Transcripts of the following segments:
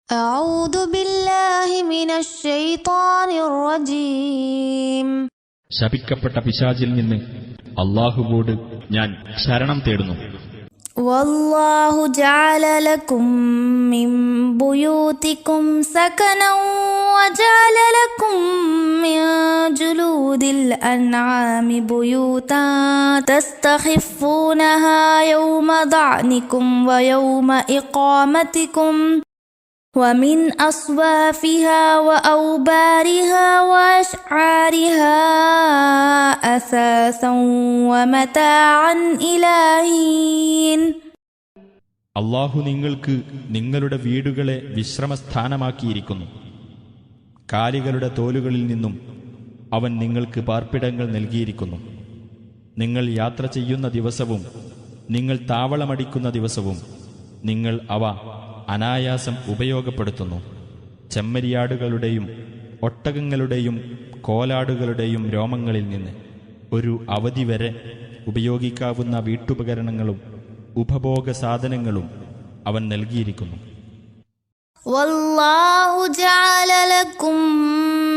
أعوذ بالله من الشيطان الرجيم. ശപിക്കപ്പെട്ട പിശാചിൽ നിന്ന് അല്ലാഹുവോട് ഞാൻ ശരണം തേടുന്നു. والله جعل لكم من بيوتكم سكنا وجعل لكم من جلود الأنعام بيوتا تستخفونها يوم ضعنكم ويوم إقامتكم ومن أصوافها وأوبارها وأشعارها أثاثا ومتاعا إلى حين. അല്ലാഹു നിങ്ങൾക്ക് നിങ്ങളുടെ വീടുകളെ വിശ്രമസ്ഥാനമാക്കിയിരിക്കുന്നു. കാലികളുടെ തോലുകളിൽ നിന്നും അവൻ നിങ്ങൾക്ക് പാർപ്പിടങ്ങൾ നൽകിയിരിക്കുന്നു. നിങ്ങൾ യാത്ര ചെയ്യുന്ന ദിവസവും നിങ്ങൾ താവളമടിക്കുന്ന ദിവസവും നിങ്ങൾ അവ അനായാസം ഉപയോഗപ്പെടുത്തുന്നു. ചെമ്മരിയാടുകളുടെയും ഒട്ടകങ്ങളുടെയും കോലാടുകളുടെയും രോമങ്ങളിൽ നിന്ന് ഒരു അവധി വരെ ഉപയോഗിക്കാവുന്ന വീട്ടുപകരണങ്ങളും ഉപഭോഗ സാധനങ്ങളും അവൻ നൽകിയിരിക്കുന്നു. വല്ലാഹു ജഅല ലക്കും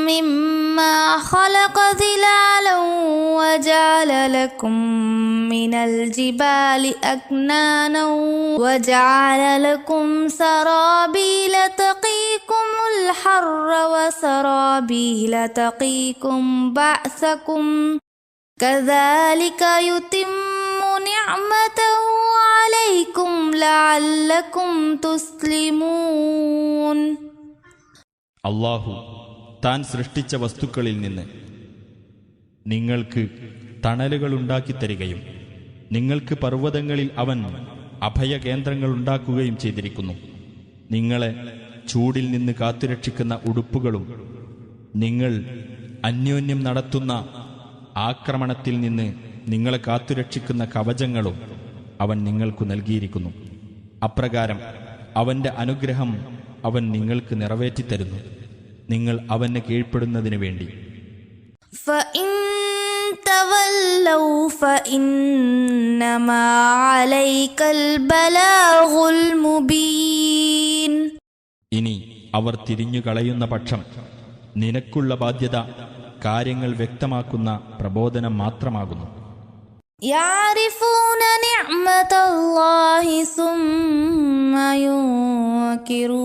മിമ്മാ ഖലഖ ധിലാലൻ വജഅല ലക്കും മിനൽ ജിബാലി അക്നാനൻ വജഅല ലക്കും സറാബീല തഖീകുമുൽ ഹർറ വസറാബീല തഖീകും ബഅസകും കദാലിക യുതിമ്മു നിഅമതഹു അലൈക്കും ലഅല്ലക്കും തുസ്ലിമൂൻ. അല്ലാഹു താൻ സൃഷ്ടിച്ച വസ്തുക്കളിൽ നിന്ന് നിങ്ങൾക്ക് തണലുകളുണ്ടാക്കിത്തരികയും നിങ്ങൾക്ക് പർവ്വതങ്ങളിൽ അവൻ അഭയകേന്ദ്രങ്ങളുണ്ടാക്കുകയും ചെയ്തിരിക്കുന്നു. നിങ്ങളെ ചൂടിൽ നിന്ന് കാത്തുരക്ഷിക്കുന്ന ഉടുപ്പുകളും നിങ്ങൾ അന്യോന്യം നടത്തുന്ന ആക്രമണത്തിൽ നിന്ന് നിങ്ങളെ കാത്തുരക്ഷിക്കുന്ന കവചങ്ങളും അവൻ നിങ്ങൾക്കു നൽകിയിരിക്കുന്നു. അപ്രകാരം അവന്റെ അനുഗ്രഹം അവൻ നിങ്ങൾക്ക് നിറവേറ്റിത്തരുന്നു, നിങ്ങൾ അവന് കീഴ്പ്പെടുന്നതിനു വേണ്ടി. فإن تولوا فإنما عليك البلاغ المبين. ഇനി അവർ തിരിഞ്ഞു കളയുന്ന പക്ഷം നിനക്കുള്ള ബാധ്യത കാര്യങ്ങൾ വ്യക്തമാക്കുന്ന പ്രബോധനം മാത്രമാകുന്നു. يعرفون نعمة الله ثم ينكرونها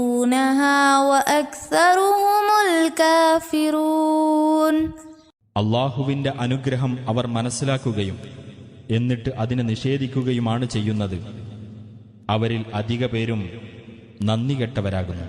وأكثرهم الكافرون. അല്ലാഹുവിന്റെ അനുഗ്രഹം അവർ മനസ്സിലാക്കുകയും എന്നിട്ട് അതിനെ നിഷേധിക്കുകയുമാണ് ചെയ്യുന്നത്. അവരിൽ അധിക പേരും നന്ദി കെട്ടവരാകുന്നു.